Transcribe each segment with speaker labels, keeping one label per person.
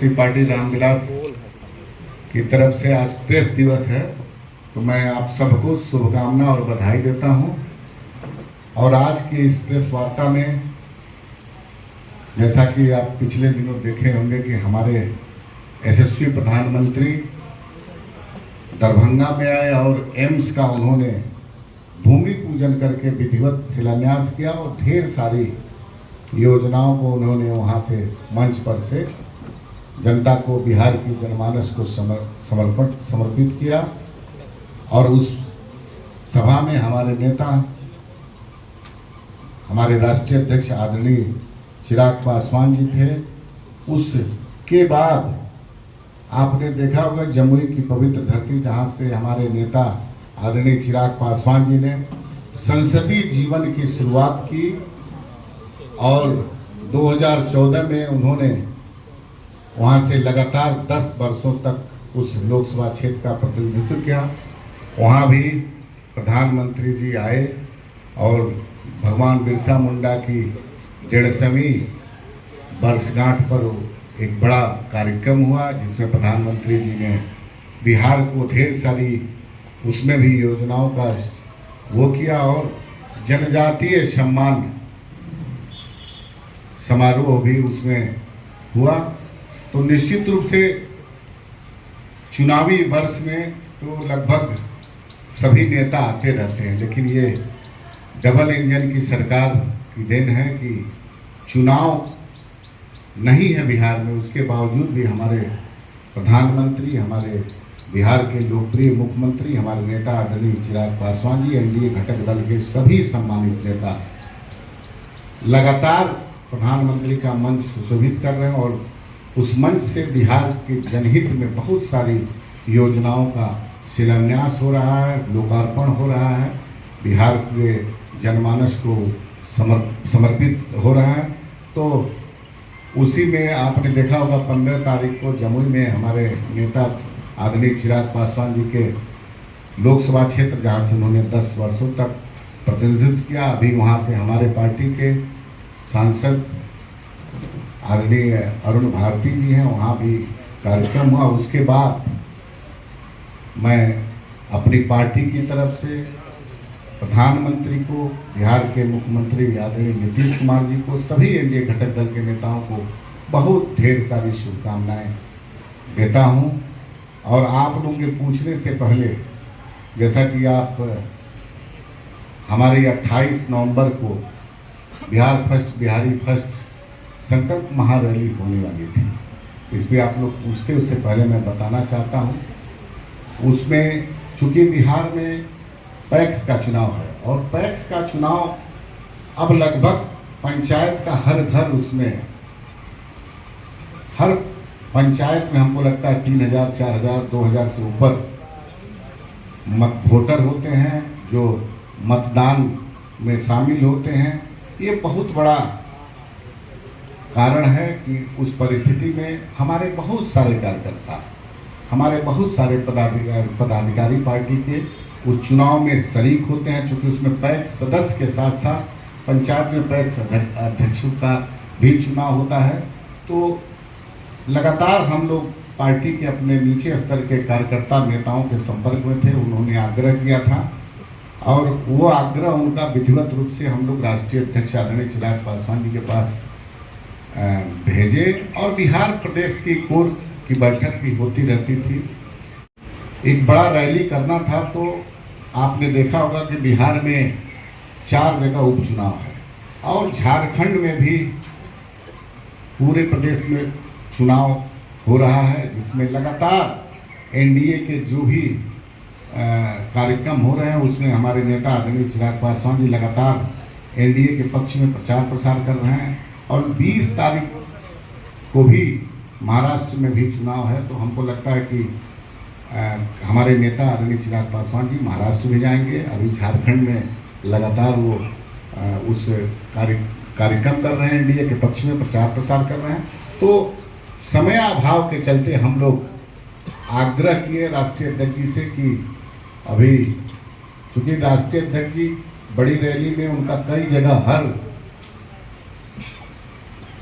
Speaker 1: Samajwadi party Ramvilas की तरफ से आज प्रेस दिवस है, तो मैं आप सबको शुभकामना और बधाई देता हूं। और आज की इस प्रेस वार्ता में जैसा कि आप पिछले दिनों देखे होंगे कि हमारे यशस्वी प्रधानमंत्री दरभंगा में आए और एम्स का उन्होंने भूमि पूजन करके विधिवत शिलान्यास किया और ढेर सारी योजनाओं को उन्होंने वहां से मंच पर से जनता को, बिहार की जनमानस को समर्पित किया। और उस सभा में हमारे नेता, हमारे राष्ट्रीय अध्यक्ष आदरणीय चिराग पासवान जी थे। उसके बाद आपने देखा होगा जमुई की पवित्र धरती, जहां से हमारे नेता आदरणीय चिराग पासवान जी ने संसदीय जीवन की शुरुआत की और 2014 में उन्होंने वहां से लगातार 10 वर्षों तक उस लोकसभा क्षेत्र का प्रतिनिधित्व किया। वहां भी प्रधानमंत्री जी आए और भगवान बिरसा मुंडा की 150वीं वर्षगांठ पर एक बड़ा कार्यक्रम हुआ, जिसमें प्रधानमंत्री जी ने बिहार को ढेर सारी उसमें भी योजनाओं का वो किया और जनजातीय सम्मान समारोह भी उसमें हुआ। तो निश्चित रूप से चुनावी वर्ष में तो लगभग सभी नेता आते रहते हैं, लेकिन ये डबल इंजन की सरकार की देन है कि चुनाव नहीं है बिहार में, उसके बावजूद भी हमारे प्रधानमंत्री, हमारे बिहार के लोकप्रिय मुख्यमंत्री, हमारे नेता आदरणीय चिराग पासवान जी, एनडीए घटक दल के सभी सम्मानित नेता लगातार प्रधानमंत्री का मंच सुशोभित कर रहे हैं और उस मंच से बिहार के जनहित में बहुत सारी योजनाओं का शिलान्यास हो रहा है, लोकार्पण हो रहा है, बिहार के जनमानस को समर्पित हो रहा है। तो उसी में आपने देखा होगा 15 तारीख को जमुई में हमारे नेता आदरणीय चिराग पासवान जी के लोकसभा क्षेत्र, जहां से उन्होंने 10 वर्षों तक प्रतिनिधित्व किया, अभी वहां से हमारे पार्टी के सांसद आदरणीय अरुण भारती जी हैं, वहाँ भी कार्यक्रम हुआ। उसके बाद मैं अपनी पार्टी की तरफ से प्रधानमंत्री को, बिहार के मुख्यमंत्री आदरणीय नीतीश कुमार जी को, सभी एनडीए घटक दल के नेताओं को बहुत ढेर सारी शुभकामनाएं देता हूं। और आप लोगों के पूछने से पहले, जैसा कि आप हमारी 28 नवंबर को बिहार फर्स्ट, बिहारी फर्स्ट संकल्प महारैली होने वाली थी, इस पर आप लोग पूछते, उससे पहले मैं बताना चाहता हूं उसमें चूंकि बिहार में पैक्स का चुनाव है और पैक्स का चुनाव अब लगभग पंचायत का हर घर, उसमें हर पंचायत में हमको लगता है 3000, 4000, 2000 से ऊपर वोटर होते हैं जो मतदान में शामिल होते हैं। ये बहुत बड़ा कारण है कि उस परिस्थिति में हमारे बहुत सारे कार्यकर्ता, हमारे बहुत सारे पदाधिकारी पार्टी के उस चुनाव में शरीक होते हैं। चूंकि उसमें पैक्स सदस्य के साथ साथ पंचायत में पैक्स अध्यक्षों का भी चुनाव होता है। तो लगातार हम लोग पार्टी के अपने नीचे स्तर के कार्यकर्ता नेताओं के संपर्क में थे, उन्होंने आग्रह किया था और वो आग्रह उनका विधिवत रूप से हम लोग राष्ट्रीय अध्यक्ष आदरणीय चिराग पासवान जी के पास भेजे और बिहार प्रदेश की कोर की बैठक भी होती रहती थी। एक बड़ा रैली करना था, तो आपने देखा होगा कि बिहार में 4 जगह उपचुनाव है और झारखंड में भी पूरे प्रदेश में चुनाव हो रहा है, जिसमें लगातार एनडीए के जो भी कार्यक्रम हो रहे हैं उसमें हमारे नेता आदरणीय चिराग पासवान जी लगातार एनडीए के पक्ष में प्रचार प्रसार कर रहे हैं। और 20 तारीख को भी महाराष्ट्र में भी चुनाव है, तो हमको लगता है कि हमारे नेता आदरणीय चिराग पासवान जी महाराष्ट्र भी जाएंगे। अभी झारखंड में लगातार वो उस कार्यक्रम कर रहे हैं, एनडीए के पक्ष में प्रचार प्रसार कर रहे हैं। तो समय अभाव के चलते हम लोग आग्रह किए राष्ट्रीय अध्यक्ष जी से कि अभी चूंकि राष्ट्रीय अध्यक्ष जी बड़ी रैली में उनका कई जगह हर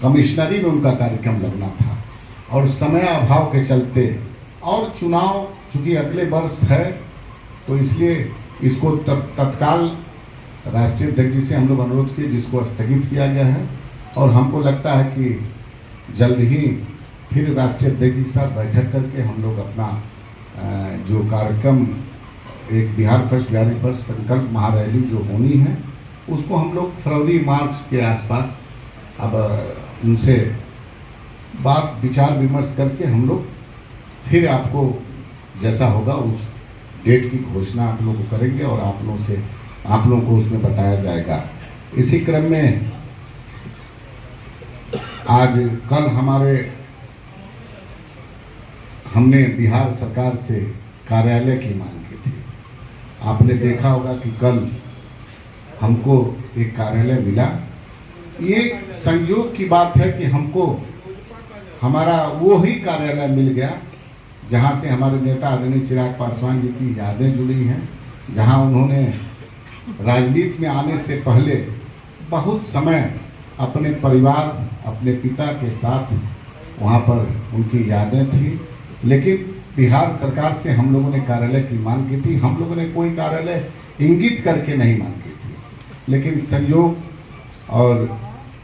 Speaker 1: कमिश्नरी में उनका कार्यक्रम लगना था और समय अभाव के चलते और चुनाव चूंकि अगले वर्ष है तो इसलिए इसको तत्काल राष्ट्रीय अध्यक्ष जी से हम लोग अनुरोध किए जिसको स्थगित किया गया है। और हमको लगता है कि जल्द ही फिर राष्ट्रीय अध्यक्ष जी के साथ बैठक करके हम लोग अपना जो कार्यक्रम एक बिहार फर्स्ट बिहारी फर्स्ट संकल्प महारैली जो होनी है उसको हम लोग फरवरी मार्च के आसपास अब उनसे बात विचार विमर्श करके हम लोग फिर आपको जैसा होगा उस डेट की घोषणा आप लोगों को करेंगे और आप लोगों को उसमें बताया जाएगा। इसी क्रम में आज कल हमने बिहार सरकार से कार्यालय की मांग की थी। आपने देखा होगा कि कल हमको एक कार्यालय मिला। ये संयोग की बात है कि हमको हमारा वो ही कार्यालय मिल गया जहां से हमारे नेता आदरणीय चिराग पासवान जी की यादें जुड़ी हैं, जहां उन्होंने राजनीति में आने से पहले बहुत समय अपने परिवार अपने पिता के साथ वहां पर उनकी यादें थी। लेकिन बिहार सरकार से हम लोगों ने कार्यालय की मांग की थी। हम लोगों ने कोई कार्यालय इंगित करके नहीं मांग की थी, लेकिन संयोग और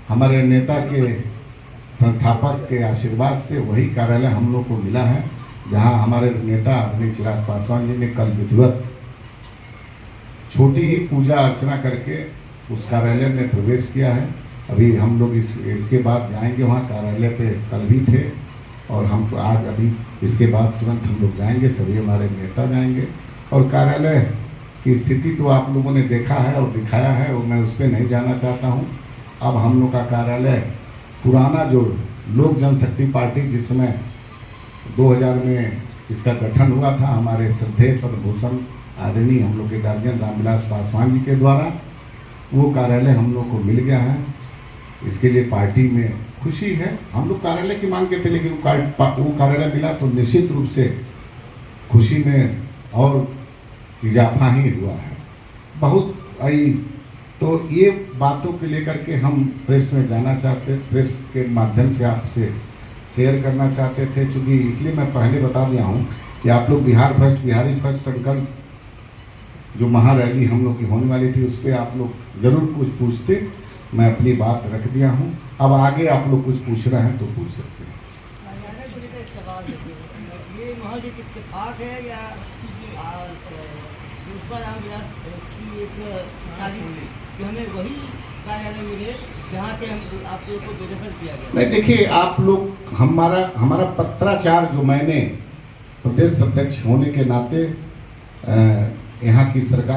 Speaker 1: हमारे नेता के संस्थापक के आशीर्वाद से वही कार्यालय हम लोग को मिला है, जहां हमारे नेता आदरणीय चिराग पासवान जी ने कल विधिवत छोटी ही पूजा अर्चना करके उस कार्यालय में प्रवेश किया है। अभी हम लोग इसके बाद जाएंगे वहाँ कार्यालय पे, कल भी थे और हम आज अभी इसके बाद तुरंत हम लोग जाएंगे, सभी हमारे नेता जाएंगे। और कार्यालय की स्थिति तो आप लोगों ने देखा है और दिखाया है और मैं उस पर नहीं जाना चाहता हूँ। अब हम लोग का कार्यालय पुराना जो लोक जनशक्ति पार्टी जिस समय 2000 में इसका गठन हुआ था हमारे श्रद्धेय पद्म भूषण आदरणीय हम लोग के गार्जियन रामविलास पासवान जी के द्वारा, वो कार्यालय हम लोग को मिल गया है। इसके लिए पार्टी में खुशी है। हम लोग कार्यालय की मांग के थे, लेकिन वो कार्यालय मिला तो निश्चित रूप से खुशी में और इजाफा ही हुआ है। बहुत आई तो ये बातों को लेकर के हम प्रेस में जाना चाहते, प्रेस के माध्यम से आपसे शेयर करना चाहते थे। चूँकि इसलिए मैं पहले बता दिया हूँ कि आप लोग बिहार फर्स्ट बिहारी फर्स्ट संकल्प जो महारैली हम लोग की होने वाली थी उस पर आप लोग जरूर कुछ पूछते। मैं अपनी बात रख दिया हूँ। अब आगे आप लोग कुछ पूछ रहे हैं तो पूछ सकते हैं।
Speaker 2: ये महज एक इत्तेफाक है या कि हमें वही कार्यालय मिले जहाँ से हम आप लोगों को बेदखल किया गया?
Speaker 1: नहीं, देखिए आप लोग हमारा पत्राचार जो मैंने प्रदेश अध्यक्ष होने के नाते यहाँ की सरकार